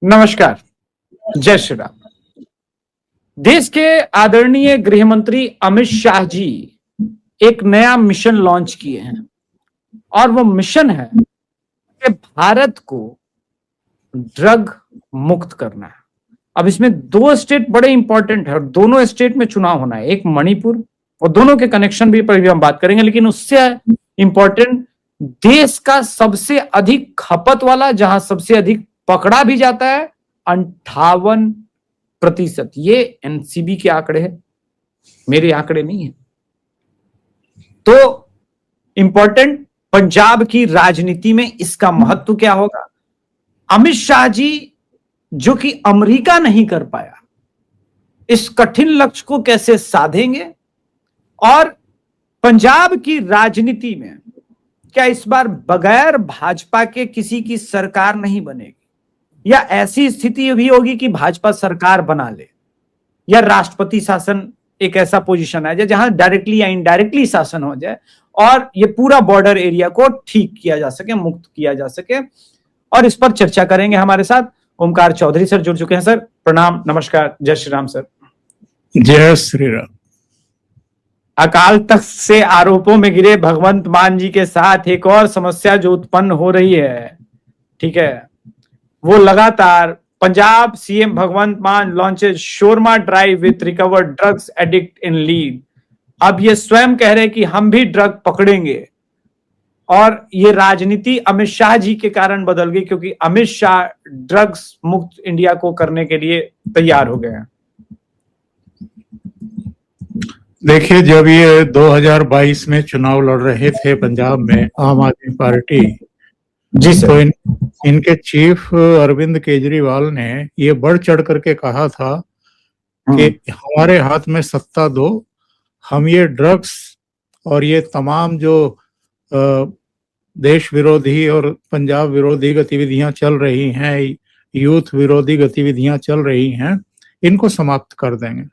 नमस्कार। जय श्री राम। देश के आदरणीय गृह मंत्री अमित शाह जी एक नया मिशन लॉन्च किए हैं और वो मिशन है कि भारत को ड्रग मुक्त करना है। अब इसमें दो स्टेट बड़े इंपॉर्टेंट है और दोनों स्टेट में चुनाव होना है, एक मणिपुर, और दोनों के कनेक्शन भी पर भी हम बात करेंगे, लेकिन उससे इंपॉर्टेंट देश का सबसे अधिक खपत वाला, जहां सबसे अधिक पकड़ा भी जाता है, 58%। ये एनसीबी के आंकड़े हैं, मेरे आंकड़े नहीं है। तो इंपॉर्टेंट पंजाब की राजनीति में इसका महत्व क्या होगा। अमित शाह जी जो कि अमेरिका नहीं कर पाया, इस कठिन लक्ष्य को कैसे साधेंगे, और पंजाब की राजनीति में क्या इस बार बगैर भाजपा के किसी की सरकार नहीं बनेगी, या ऐसी स्थिति भी होगी कि भाजपा सरकार बना ले, या राष्ट्रपति शासन एक ऐसा पोजीशन आ जाए जहां डायरेक्टली या इनडायरेक्टली शासन हो जाए और ये पूरा बॉर्डर एरिया को ठीक किया जा सके, मुक्त किया जा सके। और इस पर चर्चा करेंगे। हमारे साथ ओमकार चौधरी सर जुड़ चुके हैं। सर प्रणाम, नमस्कार, जय श्री राम। सर जय श्री राम। अकाल तख्त से आरोपों में गिरे भगवंत मान जी के साथ एक और समस्या जो उत्पन्न हो रही है, ठीक है, वो लगातार पंजाब सीएम भगवंत मान launches shawarma drive with recovered drugs addict in lead. अब ये स्वयं कह रहे कि हम भी ड्रग पकड़ेंगे, और ये राजनीति अमित शाह जी के कारण बदल गई, क्योंकि अमित शाह ड्रग्स मुक्त इंडिया को करने के लिए तैयार हो गए हैं। देखिए, जब ये 2022 में चुनाव लड़ रहे थे पंजाब में आम आदमी पार्टी जी सर, तो इनके चीफ अरविंद केजरीवाल ने ये बढ़ चढ़ करके कहा था कि हमारे हाथ में सत्ता दो, हम ये ड्रग्स और ये तमाम जो देश विरोधी और पंजाब विरोधी गतिविधियां चल रही हैं, यूथ विरोधी गतिविधियां चल रही हैं, इनको समाप्त कर देंगे।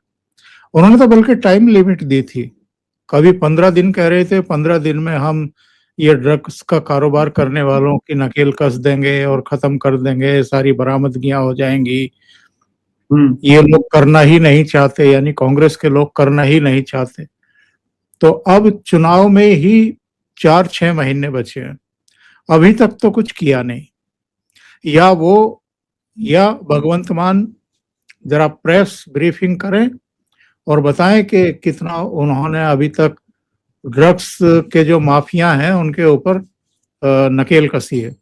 उन्होंने तो बल्कि टाइम लिमिट दी थी, कभी 15 दिन कह रहे थे, 15 दिन में हम ये ड्रग्स का कारोबार करने वालों की नकेल कस देंगे और खत्म कर देंगे, सारी बरामदगियां हो जाएंगी। ये लोग करना ही नहीं चाहते, यानी कांग्रेस के लोग करना ही नहीं चाहते। तो अब चुनाव में ही 4-6 महीने बचे हैं, अभी तक तो कुछ किया नहीं। या भगवंत मान जरा प्रेस ब्रीफिंग करें और बताएं कि कितना उन्होंने अभी तक ड्रग्स के जो माफिया हैं उनके ऊपर नकेल कसी है।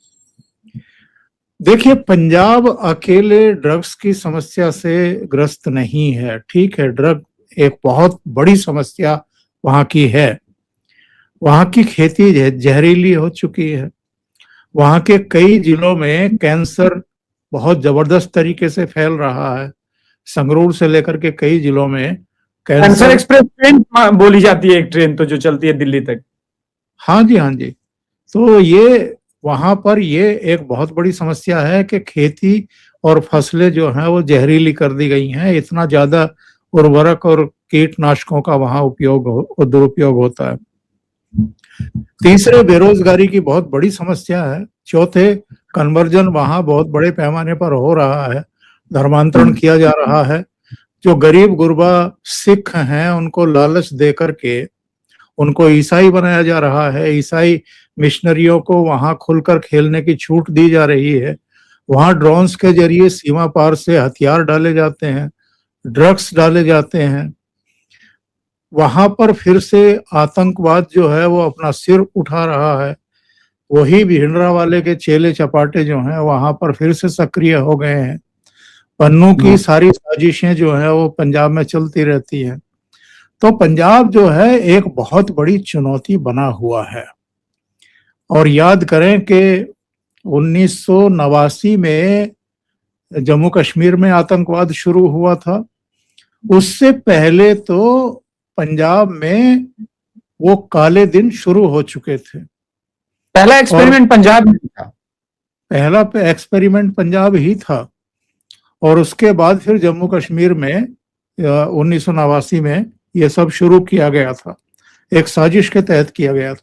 देखिए, पंजाब अकेले ड्रग्स की समस्या से ग्रस्त नहीं है, ठीक है, ड्रग एक बहुत बड़ी समस्या वहां की है। वहां की खेती जहरीली हो चुकी है, वहां के कई जिलों में कैंसर बहुत जबरदस्त तरीके से फैल रहा है। संगरूर से लेकर के कई जिलों में कैंसर एक्सप्रेस ट्रेन बोली जाती है, एक ट्रेन तो जो चलती है दिल्ली तक। हाँ जी, हाँ जी। तो ये वहां पर ये एक बहुत बड़ी समस्या है कि खेती और फसलें जो हैं वो जहरीली कर दी गई हैं। इतना ज्यादा उर्वरक और कीटनाशकों का वहां दुरुपयोग होता है। तीसरे, बेरोजगारी की बहुत बड़ी समस्या है। चौथे, कन्वर्जन वहां बहुत बड़े पैमाने पर हो रहा है, धर्मांतरण किया जा रहा है। जो गरीब गुरबा सिख हैं उनको लालच दे करके उनको ईसाई बनाया जा रहा है। ईसाई मिशनरियों को वहां खुलकर खेलने की छूट दी जा रही है। वहां ड्रोन्स के जरिए सीमा पार से हथियार डाले जाते हैं, ड्रग्स डाले जाते हैं। वहां पर फिर से आतंकवाद जो है वो अपना सिर उठा रहा है। वही भिंडरावाले के चेले चपाटे जो हैं वहां पर फिर से सक्रिय हो गए हैं। पन्नू की सारी साजिशें जो है वो पंजाब में चलती रहती हैं। तो पंजाब जो है एक बहुत बड़ी चुनौती बना हुआ है। और याद करें कि 1989 में जम्मू कश्मीर में आतंकवाद शुरू हुआ था। उससे पहले तो पंजाब में वो काले दिन शुरू हो चुके थे। पहला एक्सपेरिमेंट पंजाब में था। पहला एक्सपेरिमेंट पंजाब ही था, और उसके बाद फिर जम्मू कश्मीर में 1989 में ये सब शुरू किया गया था, एक साजिश के तहत किया गया था।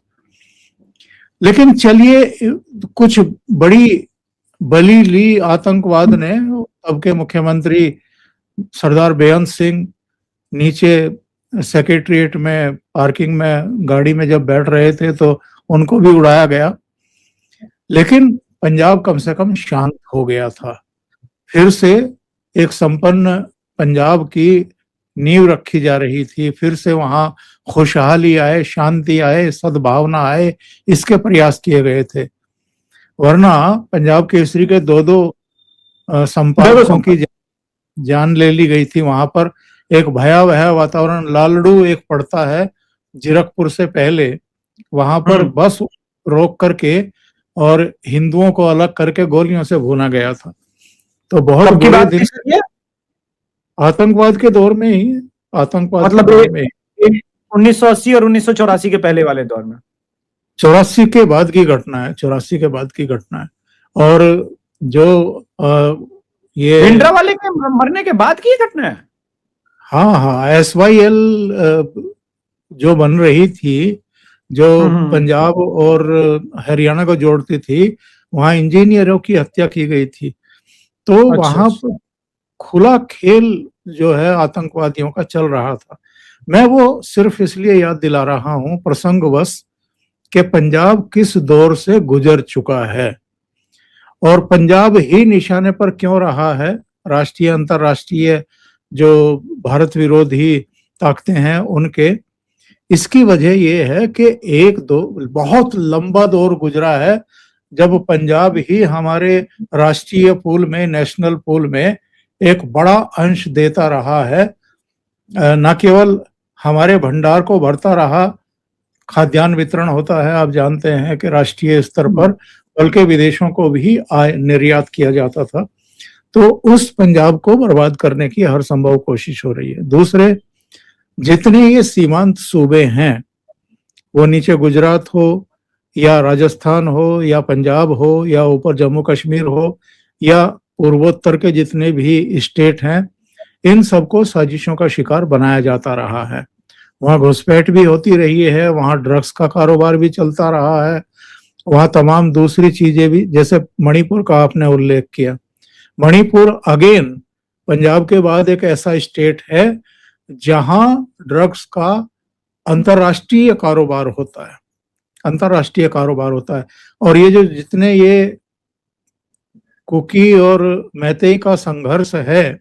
लेकिन चलिए, कुछ बड़ी बली ली आतंकवाद ने, तब के मुख्यमंत्री सरदार बेअंत सिंह नीचे सेक्रेटरिएट में पार्किंग में गाड़ी में जब बैठ रहे थे तो उनको भी उड़ाया गया। लेकिन पंजाब कम से कम शांत हो गया था। फिर से एक संपन्न पंजाब की नींव रखी जा रही थी। फिर से वहां खुशहाली आए, शांति आए, सद्भावना आए, इसके प्रयास किए गए थे। वरना पंजाब केसरी के दो संपादकों की जान ले ली गई थी। वहां पर एक भयावह वातावरण, लालड़ू एक पड़ता है जीरकपुर से पहले, वहां पर बस रोक करके और हिंदुओं को अलग करके गोलियों से भूना गया था। तो बहुत बुरे दिन, आतंकवाद के दौर में ही, आतंकवाद मतलब के दौर में 1980 और 1984 के पहले वाले दौर में, 84 के बाद की घटना है, 84 के बाद की घटना है। और जो ये भिंडरावाले के मरने के बाद की घटना है। हाँ, SYL जो बन रही थी, जो पंजाब और हरियाणा को जोड़ती थी, वहां इंजीनियरों की हत्या की गई थी। तो वहां पर खुला खेल जो है आतंकवादियों का चल रहा था। मैं वो सिर्फ इसलिए याद दिला रहा हूं प्रसंगवश कि पंजाब किस दौर से गुजर चुका है और पंजाब ही निशाने पर क्यों रहा है। राष्ट्रीय अंतर्राष्ट्रीय जो भारत विरोधी ताकतें हैं उनके, इसकी वजह यह है कि एक दो बहुत लंबा दौर गुजरा है जब पंजाब ही हमारे राष्ट्रीय पूल में, नेशनल पूल में एक बड़ा अंश देता रहा है। न केवल हमारे भंडार को भरता रहा, खाद्यान्न वितरण होता है, आप जानते हैं कि राष्ट्रीय स्तर पर, बल्कि विदेशों को भी निर्यात किया जाता था। तो उस पंजाब को बर्बाद करने की हर संभव कोशिश हो रही है। दूसरे, जितने ये सीमांत सूबे हैं, वो नीचे गुजरात हो या राजस्थान हो या पंजाब हो या ऊपर जम्मू कश्मीर हो या पूर्वोत्तर के जितने भी स्टेट हैं, इन सबको साजिशों का शिकार बनाया जाता रहा है। वहाँ घुसपैठ भी होती रही है, वहाँ ड्रग्स का कारोबार भी चलता रहा है, वहाँ तमाम दूसरी चीजें भी, जैसे मणिपुर का आपने उल्लेख किया। मणिपुर अगेन पंजाब के बाद एक ऐसा स्टेट है जहां ड्रग्स का अंतर्राष्ट्रीय कारोबार होता है, अंतर्राष्ट्रीय कारोबार होता है। और ये जो जितने ये कुकी और मैतेई का संघर्ष है,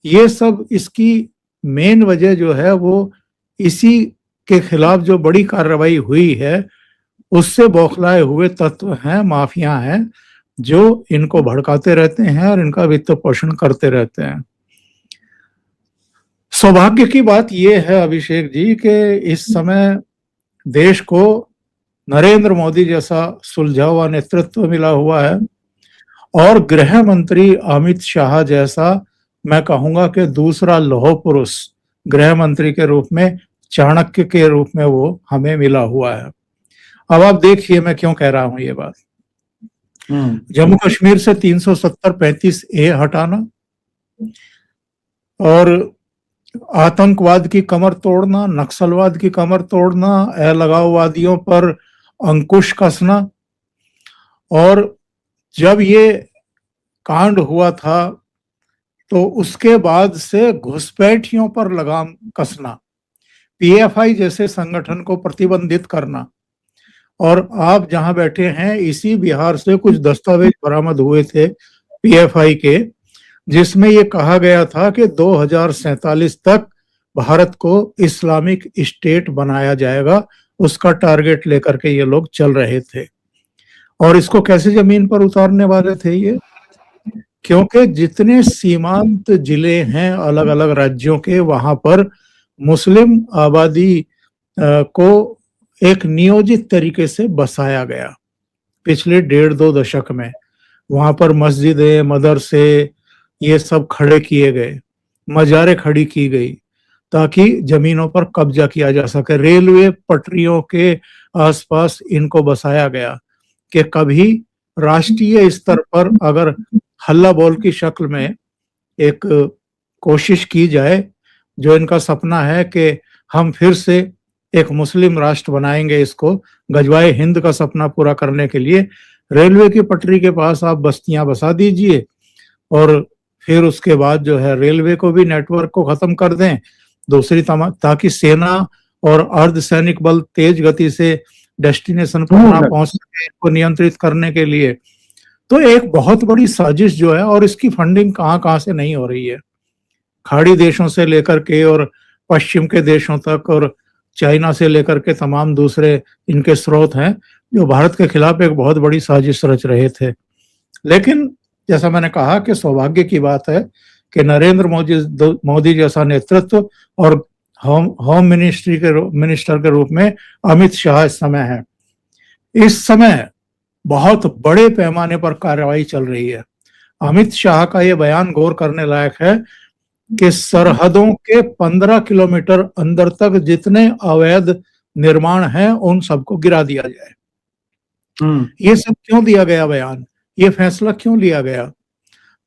ये सब इसकी मेन वजह जो है वो इसी के खिलाफ जो बड़ी कार्रवाई हुई है उससे बौखलाए हुए तत्व हैं, माफिया हैं, जो इनको भड़काते रहते हैं और इनका वित्त पोषण करते रहते हैं। सौभाग्य की बात यह है अभिषेक जी कि इस समय देश को नरेंद्र मोदी जैसा सुलझा हुआ नेतृत्व मिला हुआ है और गृह मंत्री अमित शाह जैसा, मैं कहूंगा कि दूसरा लौह पुरुष गृह मंत्री के रूप में, चाणक्य के रूप में वो हमें मिला हुआ है। अब आप देखिए मैं क्यों कह रहा हूं ये बात। जम्मू कश्मीर से 370-35A हटाना और आतंकवाद की कमर तोड़ना, नक्सलवाद की कमर तोड़ना, अलगाववादियों पर अंकुश कसना, और जब ये कांड हुआ था तो उसके बाद से घुसपैठियों पर लगाम कसना, PFI जैसे संगठन को प्रतिबंधित करना। और आप जहां बैठे हैं, इसी बिहार से कुछ दस्तावेज बरामद हुए थे PFI के, जिसमें ये कहा गया था कि 2047 तक भारत को इस्लामिक स्टेट बनाया जाएगा। उसका टारगेट लेकर के ये लोग चल रहे थे। और इसको कैसे जमीन पर उतारने वाले थे ये? क्योंकि जितने सीमांत जिले हैं अलग अलग राज्यों के, वहां पर मुस्लिम आबादी को एक नियोजित तरीके से बसाया गया पिछले 1.5-2 दशक में। वहां पर मस्जिदें, मदरसे, ये सब खड़े किए गए, मजारें खड़ी की गई ताकि जमीनों पर कब्जा किया जा सके। रेलवे पटरियों के आसपास इनको बसाया गया कि कभी राष्ट्रीय स्तर पर अगर हल्ला बोल की शक्ल में एक कोशिश की जाए, जो इनका सपना है कि हम फिर से एक मुस्लिम राष्ट्र बनाएंगे, इसको गजवाए हिंद का सपना पूरा करने के लिए रेलवे की पटरी के पास आप बस्तियां बसा दीजिए और फिर उसके बाद जो है रेलवे को भी नेटवर्क को खत्म कर दें, दूसरी ताकि सेना और अर्धसैनिक बल तेज गति से डेस्टिनेशन पर ना पहुंच सके, इसको नियंत्रित करने के लिए। तो एक बहुत बड़ी साजिश जो है, और इसकी फंडिंग कहाँ कहाँ से नहीं हो रही है, खाड़ी देशों से लेकर के और पश्चिम के देशों तक और चाइना से लेकर के तमाम दूसरे इनके स्रोत हैं जो भारत के खिलाफ एक बहुत बड़ी साजिश रच रहे थे। लेकिन जैसा मैंने कहा कि सौभाग्य की बात है कि नरेंद्र मोदी जैसा नेतृत्व और होम मिनिस्टर के रूप में अमित शाह इस समय है। इस समय बहुत बड़े पैमाने पर कार्रवाई चल रही है। अमित शाह का ये बयान गौर करने लायक है कि सरहदों के 15 किलोमीटर अंदर तक जितने अवैध निर्माण हैं उन सबको गिरा दिया जाए। ये सब क्यों दिया गया बयान, ये फैसला क्यों लिया गया?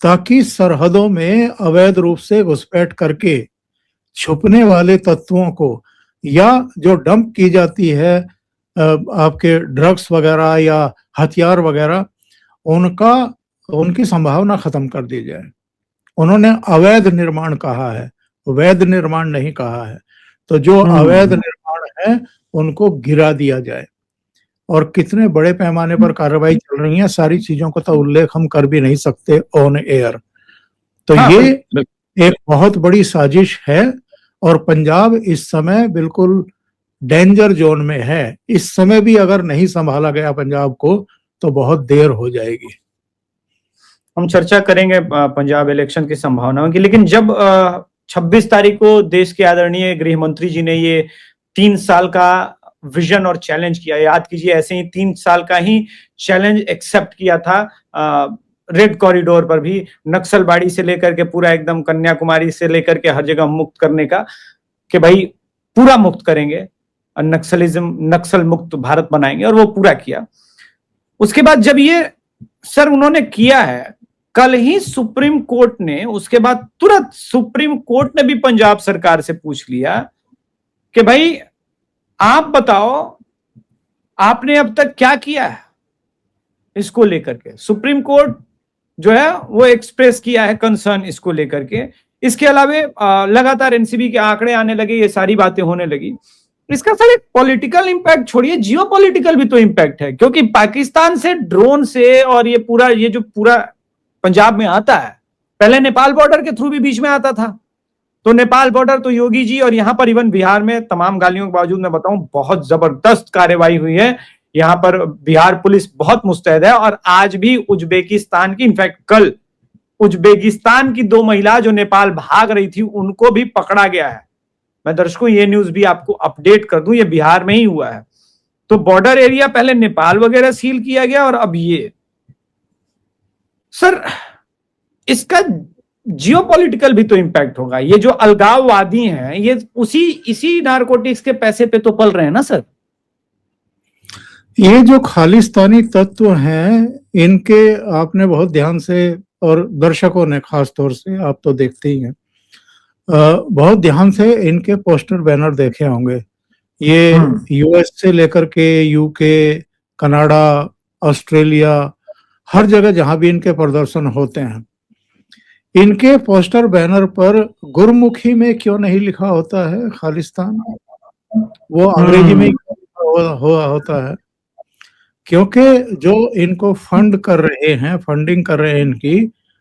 ताकि सरहदों में अवैध रूप से घुसपैठ करके छुपने वाले तत्वों को या जो डंप की जाती है आपके ड्रग्स वगैरह या हथियार वगैरह, उनकी संभावना खत्म कर दी जाए। उन्होंने अवैध निर्माण कहा है, वैध निर्माण नहीं कहा है। तो जो अवैध निर्माण है उनको गिरा दिया जाए। और कितने बड़े पैमाने पर कार्रवाई चल रही है, सारी चीजों का तो उल्लेख हम कर भी नहीं सकते ऑन एयर। तो ये एक बहुत बड़ी साजिश है और पंजाब इस समय बिल्कुल डेंजर जोन में है। इस समय भी अगर नहीं संभाला गया पंजाब को तो बहुत देर हो जाएगी। हम चर्चा करेंगे पंजाब इलेक्शन की संभावनाओं की, लेकिन जब 26 तारीख को देश के आदरणीय गृह मंत्री जी ने ये 3 साल का विजन और चैलेंज किया, याद कीजिए ऐसे ही 3 साल का ही चैलेंज एक्सेप्ट किया था रेड कॉरिडोर पर भी, नक्सलबाड़ी से लेकर के पूरा एकदम कन्याकुमारी से लेकर के हर जगह मुक्त करने का, कि भाई पूरा मुक्त करेंगे, नक्सल मुक्त भारत बनाएंगे, और वो पूरा किया। उसके बाद जब ये सर उन्होंने किया है, कल ही सुप्रीम कोर्ट ने, उसके बाद तुरंत सुप्रीम कोर्ट ने भी पंजाब सरकार से पूछ लिया कि भाई आप बताओ आपने अब तक क्या किया है इसको लेकर के। सुप्रीम कोर्ट जो है वो एक्सप्रेस किया है कंसर्न इसको लेकर के। इसके अलावा लगातार एनसीबी के आंकड़े आने लगे, ये सारी बातें होने लगी। इसका सर एक पॉलिटिकल इंपैक्ट छोड़िए, जियो पॉलिटिकल भी तो इंपैक्ट है, क्योंकि पाकिस्तान से ड्रोन से और ये जो पूरा पंजाब में आता है, पहले नेपाल बॉर्डर के थ्रू भी बीच में आता था। तो नेपाल बॉर्डर तो योगी जी, और यहां पर इवन बिहार में तमाम गालियों के बावजूद मैं बताऊं बहुत जबरदस्त कार्रवाई हुई है। यहां पर बिहार पुलिस बहुत मुस्तैद है, और आज भी उज्बेकिस्तान की, इनफैक्ट कल उज्बेकिस्तान की 2 महिला जो नेपाल भाग रही थी उनको भी पकड़ा गया है। मैं दर्शकों ये न्यूज भी आपको अपडेट कर दूं, ये बिहार में ही हुआ है। तो बॉर्डर एरिया पहले नेपाल वगैरह सील किया गया, और अब ये सर इसका जियोपॉलिटिकल भी तो इंपैक्ट होगा। ये जो अलगाववादी हैं ये इसी नारकोटिक्स के पैसे पे तो पल रहे हैं ना सर। ये जो खालिस्तानी तत्व हैं इनके आपने बहुत ध्यान से, और दर्शकों ने खास तौर से, आप तो देखते ही हैं, बहुत ध्यान से इनके पोस्टर बैनर देखे होंगे। ये यूएस से लेकर के यूके, कनाडा, ऑस्ट्रेलिया, हर जगह जहां भी इनके प्रदर्शन होते हैं, इनके पोस्टर बैनर पर गुरमुखी में क्यों नहीं लिखा होता है खालिस्तान? वो अंग्रेजी में होता है, क्योंकि जो इनको फंडिंग कर रहे हैं इनकी,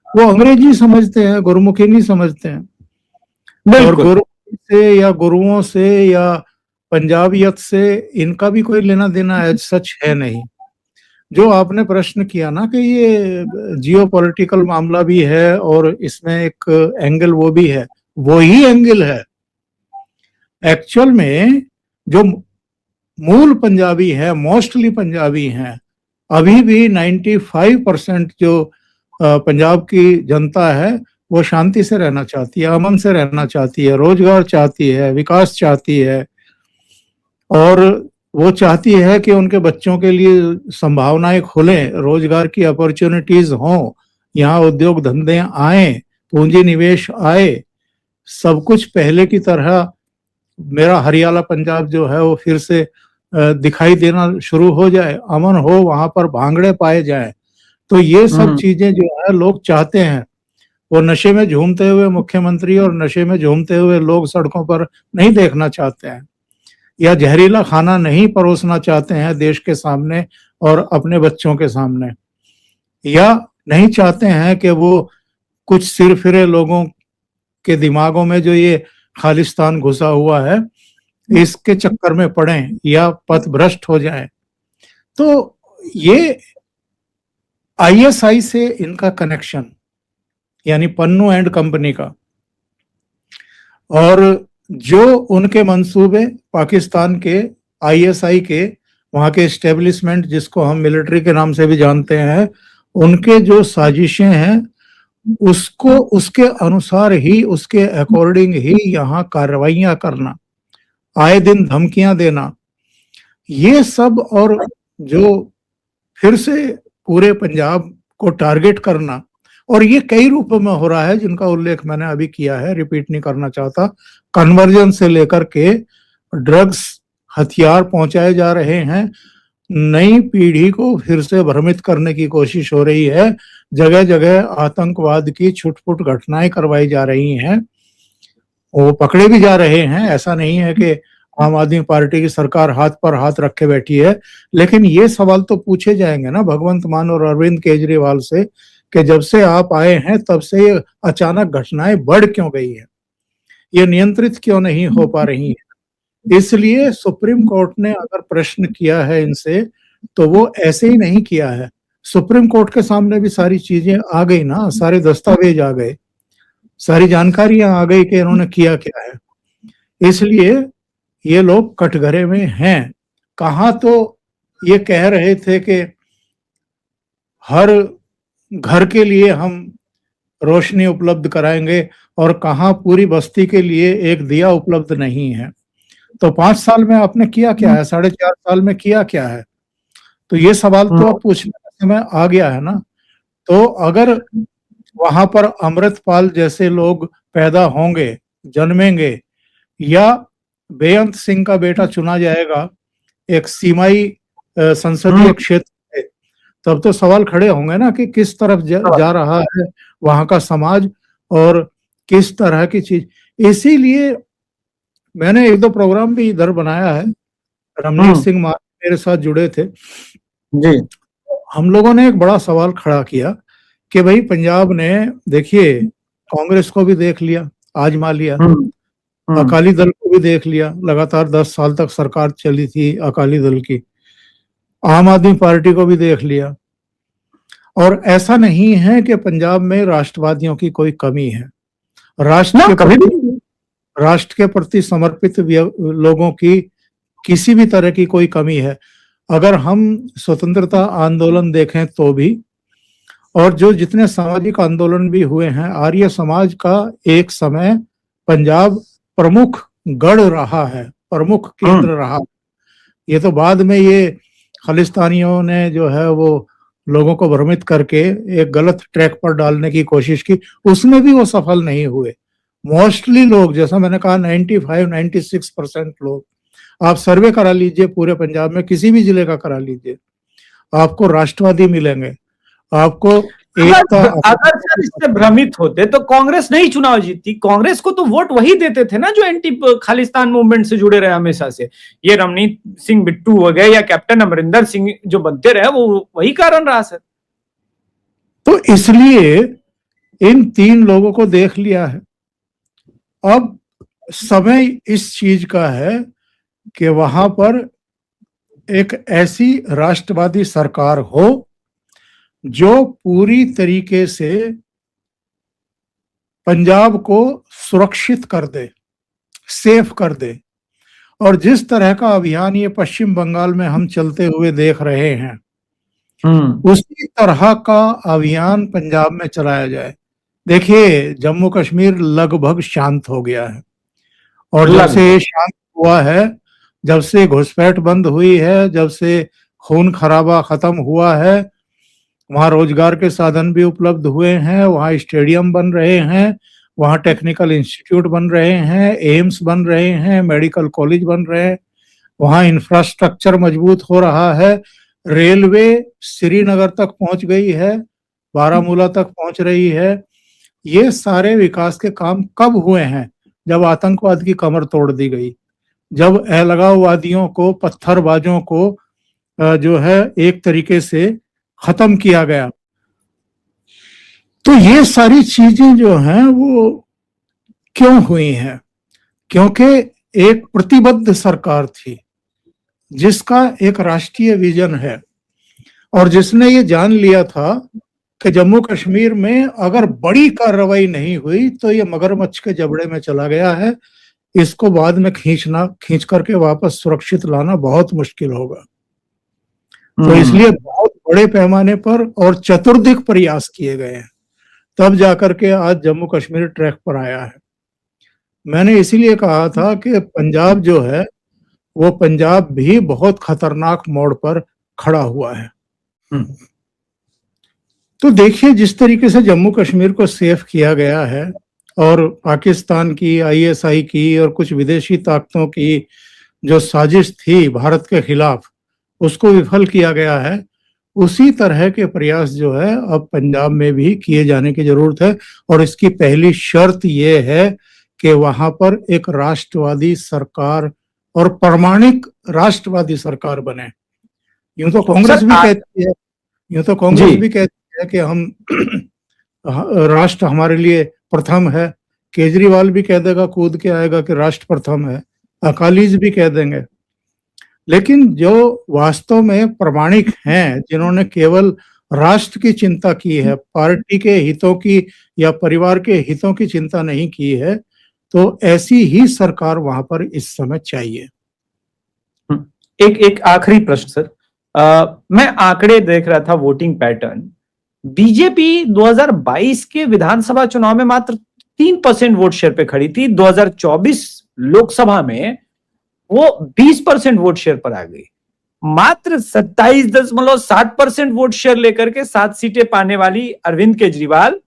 वो अंग्रेजी समझते हैं, गुरमुखी नहीं समझते हैं। और गुरमुखी से या गुरुओं से या पंजाबियत से इनका भी कोई लेना देना सच है नहीं। जो आपने प्रश्न किया ना कि ये जियोपॉलिटिकल मामला भी है और इसमें एक एंगल वो भी है, वो ही एंगल है। एक्चुअल में जो मूल पंजाबी है, मोस्टली पंजाबी हैं, अभी भी 95% जो पंजाब की जनता है वो शांति से रहना चाहती है, अमन से रहना चाहती है, रोजगार चाहती है, विकास चाहती है, और वो चाहती है कि उनके बच्चों के लिए संभावनाएं खुलें, रोजगार की अपॉर्चुनिटीज हों, यहाँ उद्योग धंधे आए, पूंजी निवेश आए, सब कुछ पहले की तरह मेरा हरियाला पंजाब जो है वो फिर से दिखाई देना शुरू हो जाए, अमन हो, वहां पर भांगड़े पाए जाए, तो ये सब चीजें जो है लोग चाहते हैं। वो नशे में झूमते हुए मुख्यमंत्री और नशे में झूमते हुए लोग सड़कों पर नहीं देखना चाहते हैं, या जहरीला खाना नहीं परोसना चाहते हैं देश के सामने और अपने बच्चों के सामने, या नहीं चाहते हैं कि वो कुछ सिरफिरे लोगों के दिमागों में जो ये खालिस्तान घुसा हुआ है इसके चक्कर में पड़ें या पथभ्रष्ट हो जाएं। तो ये आईएसआई से इनका कनेक्शन, यानी पन्नू एंड कंपनी का, और जो उनके मंसूबे पाकिस्तान के आईएसआई के वहां के एस्टेब्लिशमेंट, जिसको हम मिलिट्री के नाम से भी जानते हैं, उनके जो साजिशें हैं उसको उसके अनुसार ही, उसके अकॉर्डिंग ही यहाँ कार्रवाइयां करना, आए दिन धमकियां देना, ये सब, और जो फिर से पूरे पंजाब को टारगेट करना, और ये कई रूपों में हो रहा है जिनका उल्लेख मैंने अभी किया है, रिपीट नहीं करना चाहता। कन्वर्जन से लेकर के ड्रग्स, हथियार पहुंचाए जा रहे हैं, नई पीढ़ी को फिर से भ्रमित करने की कोशिश हो रही है, जगह जगह आतंकवाद की छुटपुट घटनाएं करवाई जा रही हैं, वो पकड़े भी जा रहे हैं। ऐसा नहीं है कि आम आदमी पार्टी की सरकार हाथ पर हाथ रखे बैठी है, लेकिन ये सवाल तो पूछे जाएंगे ना भगवंत मान और अरविंद केजरीवाल से कि जब से आप आए हैं तब से ये अचानक घटनाएं बढ़ क्यों गई है, ये नियंत्रित क्यों नहीं हो पा रही है। इसलिए सुप्रीम कोर्ट ने अगर प्रश्न किया है इनसे, तो वो ऐसे ही नहीं किया है। सुप्रीम कोर्ट के सामने भी सारी चीजें आ गई ना, सारे दस्तावेज आ गए, सारी जानकारियां आ गई कि इन्होंने किया क्या है। इसलिए ये लोग कटघरे में हैं। कहाँ तो ये कह रहे थे कि हर घर के लिए हम रोशनी उपलब्ध कराएंगे, और कहाँ पूरी बस्ती के लिए एक दिया उपलब्ध नहीं है। तो 5 साल में आपने किया क्या है, 4.5 साल में किया क्या है? तो ये सवाल तो अब पूछने का समय आ गया है ना। तो अगर वहां पर अमृतपाल जैसे लोग पैदा होंगे, जन्मेंगे, या बेअंत सिंह का बेटा चुना जाएगा एक सीमाई संसदीय क्षेत्र से, तब तो सवाल खड़े होंगे ना कि किस तरफ जा रहा है वहां का समाज और किस तरह की चीज। इसीलिए मैंने 1-2 प्रोग्राम भी इधर बनाया है, रमनीत सिंह मेरे साथ जुड़े थे जी। हम लोगों ने एक बड़ा सवाल खड़ा किया कि भाई पंजाब ने, देखिए, कांग्रेस को भी देख लिया, आजमा लिया, अकाली दल को भी देख लिया, लगातार 10 साल तक सरकार चली थी अकाली दल की, आम आदमी पार्टी को भी देख लिया, और ऐसा नहीं है कि पंजाब में राष्ट्रवादियों की कोई कमी है। राष्ट्र के प्रति समर्पित लोगों की किसी भी तरह की कोई कमी है। अगर हम स्वतंत्रता आंदोलन देखें तो भी, और जो जितने सामाजिक आंदोलन भी हुए हैं, आर्य समाज का एक समय पंजाब प्रमुख गढ़ रहा है, प्रमुख केंद्र रहा। ये तो बाद में ये खालिस्तानियों ने जो है वो लोगों को भ्रमित करके एक गलत ट्रैक पर डालने की कोशिश की, उसमें भी वो सफल नहीं हुए। मोस्टली लोग, जैसा मैंने कहा, 95-96% लोग, आप सर्वे करा लीजिए पूरे पंजाब में, किसी भी जिले का करा लीजिए, आपको राष्ट्रवादी मिलेंगे, आपको एकता। अगर सर इससे भ्रमित होते तो कांग्रेस नहीं चुनाव जीतती। कांग्रेस को तो वोट वही देते थे ना जो एंटी खालिस्तान मूवमेंट से जुड़े रहे हमेशा से। ये रमनीत सिंह बिट्टू हो गए या कैप्टन अमरिंदर सिंह जो बनते रहे, वो वही कारण रहा सर। तो इसलिए इन 3 लोगों को देख लिया है। अब समय इस चीज का है कि वहां पर एक ऐसी राष्ट्रवादी सरकार हो जो पूरी तरीके से पंजाब को सुरक्षित कर दे, सेफ कर दे। और जिस तरह का अभियान ये पश्चिम बंगाल में हम चलते हुए देख रहे हैं, उसी तरह का अभियान पंजाब में चलाया जाए। देखिए, जम्मू कश्मीर लगभग शांत हो गया है, और जब से ये शांत हुआ है, जब से घुसपैठ बंद हुई है, जब से खून खराबा खत्म हुआ है, वहाँ रोजगार के साधन भी उपलब्ध हुए हैं, वहाँ स्टेडियम बन रहे हैं, वहाँ टेक्निकल इंस्टीट्यूट बन रहे हैं, एम्स बन रहे हैं, मेडिकल कॉलेज बन रहे हैं। वहां इंफ्रास्ट्रक्चर मजबूत हो रहा है, रेलवे श्रीनगर तक पहुंच गई है, बारामूला तक पहुंच रही है। ये सारे विकास के काम कब हुए हैं? जब आतंकवाद की कमर तोड़ दी गई, जब अलगाववादियों को, पत्थरबाजों को जो है एक तरीके से खत्म किया गया। तो ये सारी चीजें जो हैं वो क्यों हुई हैं? क्योंकि एक प्रतिबद्ध सरकार थी जिसका एक राष्ट्रीय विजन है और जिसने ये जान लिया था कि जम्मू कश्मीर में अगर बड़ी कार्रवाई नहीं हुई तो ये मगरमच्छ के जबड़े में चला गया है, इसको बाद में खींच करके वापस सुरक्षित लाना बहुत मुश्किल होगा। तो इसलिए बहुत बड़े पैमाने पर और चतुर्दिक प्रयास किए गए हैं, तब जाकर के आज जम्मू कश्मीर ट्रैक पर आया है। मैंने इसीलिए कहा था कि पंजाब जो है वो पंजाब भी बहुत खतरनाक मोड़ पर खड़ा हुआ है। तो देखिए जिस तरीके से जम्मू कश्मीर को सेफ किया गया है और पाकिस्तान की, आईएसआई की और कुछ विदेशी ताकतों की जो साजिश थी भारत के खिलाफ, उसको विफल किया गया है। उसी तरह के प्रयास जो है अब पंजाब में भी किए जाने की जरूरत है और इसकी पहली शर्त ये है कि वहां पर एक राष्ट्रवादी सरकार और प्रामाणिक राष्ट्रवादी सरकार बने। यूं तो कांग्रेस भी कहती है कि हम राष्ट्र हमारे लिए प्रथम है, केजरीवाल भी कह देगा, कूद के आएगा कि राष्ट्र प्रथम है, अकालीज भी कह देंगे। लेकिन जो वास्तव में प्रामाणिक हैं, जिन्होंने केवल राष्ट्र की चिंता की है, पार्टी के हितों की या परिवार के हितों की चिंता नहीं की है, तो ऐसी ही सरकार वहां पर इस समय चाहिए। एक आखिरी प्रश्न सर, मैं आंकड़े देख रहा था, वोटिंग पैटर्न। बीजेपी 2022 के विधानसभा चुनाव में मात्र 3% वोट शेयर पे खड़ी थी, 2024 लोकसभा में वो 20% वोट शेयर पर आ गई। मात्र 27.7% वोट शेयर लेकर के 7 सीटें पाने वाली अरविंद केजरीवाल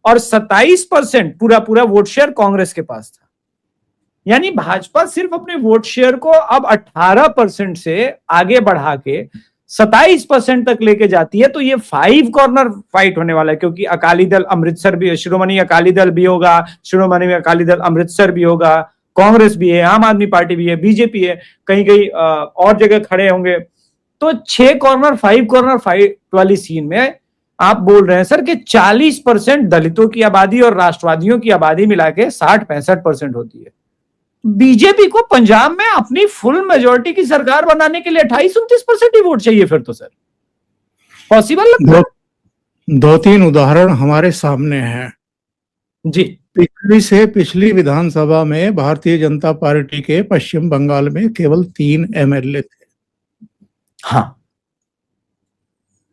और 27% पूरा वोट शेयर कांग्रेस के पास था। यानी भाजपा सिर्फ अपने वोट शेयर को अब 18% से आगे बढ़ा के 27% तक लेके जाती है। तो ये 5 कॉर्नर फाइट होने वाला है, क्योंकि अकाली दल अमृतसर भी, शिरोमणि अकाली दल भी होगा, शिरोमणि अकाली दल अमृतसर भी होगा, कांग्रेस भी है, आम आदमी पार्टी भी है, बीजेपी है, कहीं कहीं और जगह खड़े होंगे। तो 6 कॉर्नर 5 कॉर्नर फाइट वाली सीन में आप बोल रहे हैं सर कि 40% दलितों की आबादी और राष्ट्रवादियों की आबादी मिला के 60-65% होती है। बीजेपी को पंजाब में अपनी फुल मेजोरिटी की सरकार बनाने के लिए 28-29% ही वोट चाहिए। फिर तो सर पॉसिबल लगता है? 2-3 उदाहरण हमारे सामने हैं जी। पिछली विधानसभा में भारतीय जनता पार्टी के पश्चिम बंगाल में केवल 3 एमएलए थे। हाँ।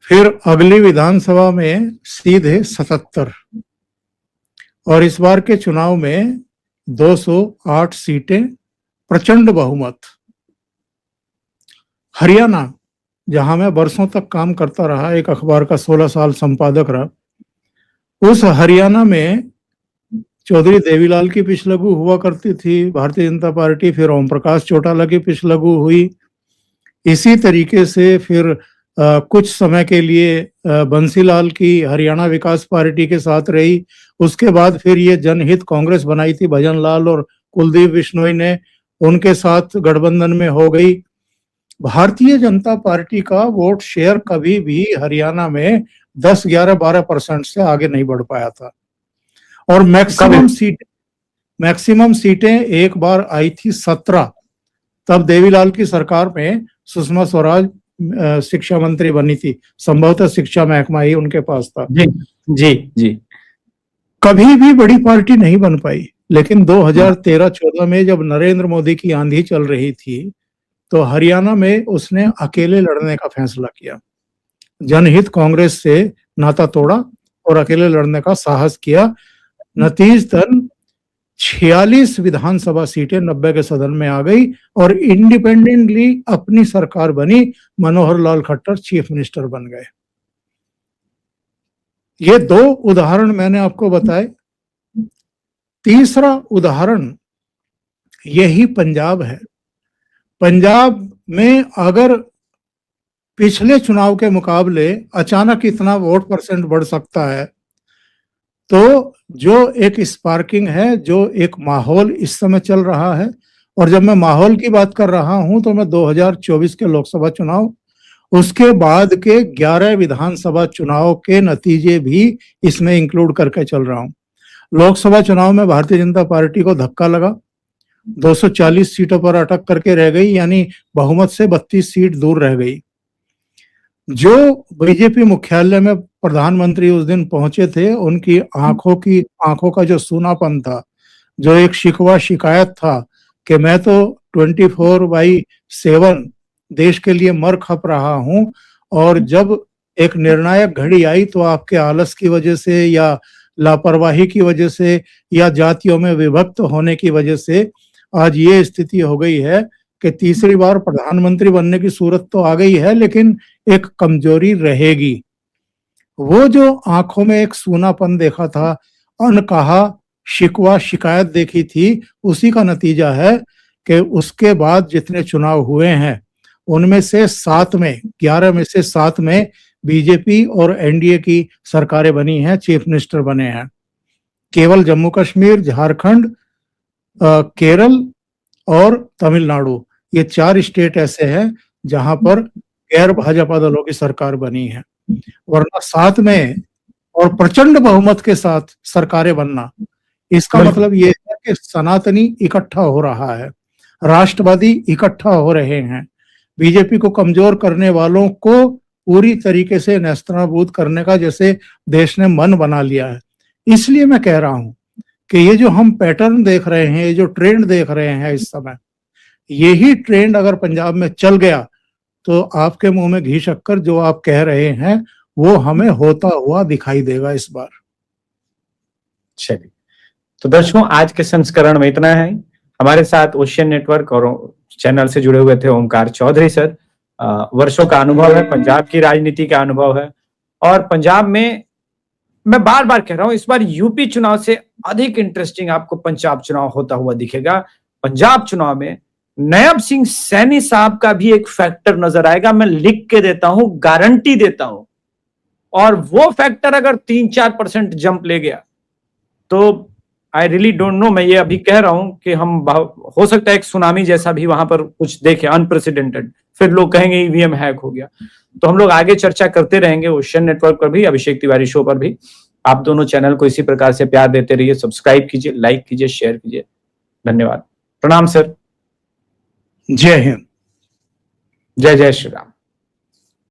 फिर अगली विधानसभा में सीधे 77 और इस बार के चुनाव में 208 सीटें, प्रचंड बहुमत। हरियाणा, जहां मैं बरसों तक काम करता रहा, एक अखबार का 16 साल संपादक रहा, उस हरियाणा में चौधरी देवीलाल की पिछलगू हुआ करती थी भारतीय जनता पार्टी, फिर ओम प्रकाश चौटाला की पिछलगू हुई। इसी तरीके से फिर कुछ समय के लिए बंसीलाल की हरियाणा विकास पार्टी के साथ रही। उसके बाद फिर ये जनहित कांग्रेस बनाई थी, भजन लाल और कुलदीप बिश्नोई ने, उनके साथ गठबंधन में हो गई। भारतीय जनता पार्टी का वोट शेयर कभी भी हरियाणा में 10, 11, 12% से आगे नहीं बढ़ पाया था। और मैक्सिमम सीटें एक बार आई थी 17, तब देवीलाल की सरकार में सुषमा स्वराज शिक्षा मंत्री बनी थी, संभवतः शिक्षा महकमा ही उनके पास था। जी जी जी। कभी भी बड़ी पार्टी नहीं बन पाई। लेकिन 2013-14 में जब नरेंद्र मोदी की आंधी चल रही थी तो हरियाणा में उसने अकेले लड़ने का फैसला किया, जनहित कांग्रेस से नाता तोड़ा और अकेले लड़ने का साहस किया। नतीजतन 46 विधानसभा सीटें 90 के सदन में आ गई और इंडिपेंडेंटली अपनी सरकार बनी। मनोहर लाल खट्टर चीफ मिनिस्टर बन गए। ये 2 उदाहरण मैंने आपको बताए। तीसरा उदाहरण यही पंजाब है। पंजाब में अगर पिछले चुनाव के मुकाबले अचानक इतना वोट परसेंट बढ़ सकता है, तो जो एक स्पार्किंग है, जो एक माहौल इस समय चल रहा है, और जब मैं माहौल की बात कर रहा हूं तो मैं 2024 के लोकसभा चुनाव, उसके बाद के 11 विधानसभा चुनाव के नतीजे भी इसमें इंक्लूड करके चल रहा हूं। लोकसभा चुनाव में भारतीय जनता पार्टी को धक्का लगा, 240 सीटों पर अटक करके रह गई, यानी बहुमत से 32 सीट दूर रह गई। जो बीजेपी मुख्यालय में प्रधानमंत्री उस दिन पहुंचे थे, उनकी आंखों का जो सूनापन था, जो एक शिकवा शिकायत था कि मैं तो 24/7 देश के लिए मर खप रहा हूं, और जब एक निर्णायक घड़ी आई तो आपके आलस की वजह से या लापरवाही की वजह से या जातियों में विभक्त होने की वजह से आज ये स्थिति हो गई है कि तीसरी बार प्रधानमंत्री बनने की सूरत तो आ गई है, लेकिन एक कमजोरी रहेगी। वो जो आंखों में एक सूनापन देखा था, अनकहा शिकवा शिकायत देखी थी, उसी का नतीजा है कि उसके बाद जितने चुनाव हुए हैं उनमें से 11 में से 7 में बीजेपी और एनडीए की सरकारें बनी हैं, चीफ मिनिस्टर बने हैं। केवल जम्मू कश्मीर, झारखंड, केरल और तमिलनाडु, ये 4 स्टेट ऐसे हैं जहां पर गैर भाजपा दलों की सरकार बनी है। वरना 7 में और प्रचंड बहुमत के साथ सरकारें बनना, इसका मतलब ये है कि सनातनी इकट्ठा हो रहा है, राष्ट्रवादी इकट्ठा हो रहे हैं, बीजेपी को कमजोर करने वालों को पूरी तरीके से नेस्तनाबूद करने का जैसे देश ने मन बना लिया है। इसलिए मैं कह रहा हूं कि ये जो हम पैटर्न देख रहे हैं, ये जो ट्रेंड देख रहे हैं इस समय, यही ट्रेंड अगर पंजाब में चल गया तो आपके मुंह में घी शक्कर जो आप कह रहे हैं वो हमें होता हुआ दिखाई देगा इस बार। चलिए, तो दर्शकों, आज के संस्करण में इतना है। हमारे साथ ओशियन नेटवर्क और चैनल से जुड़े हुए थे ओमकार चौधरी सर। वर्षों का अनुभव है, पंजाब की राजनीति का अनुभव है, और पंजाब में मैं बार बार कह रहा हूं, इस बार यूपी चुनाव से अधिक इंटरेस्टिंग आपको पंजाब चुनाव होता हुआ दिखेगा। पंजाब चुनाव में नायब सिंह सैनी साहब का भी एक फैक्टर नजर आएगा, मैं लिख के देता हूं, गारंटी देता हूं। और वो फैक्टर अगर 3-4% जंप ले गया तो आई रियली डोंट नो, मैं ये अभी कह रहा हूं कि हम हो सकता है एक सुनामी जैसा भी वहां पर कुछ देखें, अनप्रेसिडेंटेड, फिर लोग कहेंगे ईवीएम हैक हो गया। तो हम लोग आगे चर्चा करते रहेंगे ओशियन नेटवर्क पर भी, अभिषेक तिवारी शो पर भी। आप दोनों चैनल को इसी प्रकार से प्यार देते रहिए, सब्सक्राइब कीजिए, लाइक कीजिए, शेयर कीजिए। धन्यवाद, प्रणाम सर। जय हिंद, जय जय श्री राम।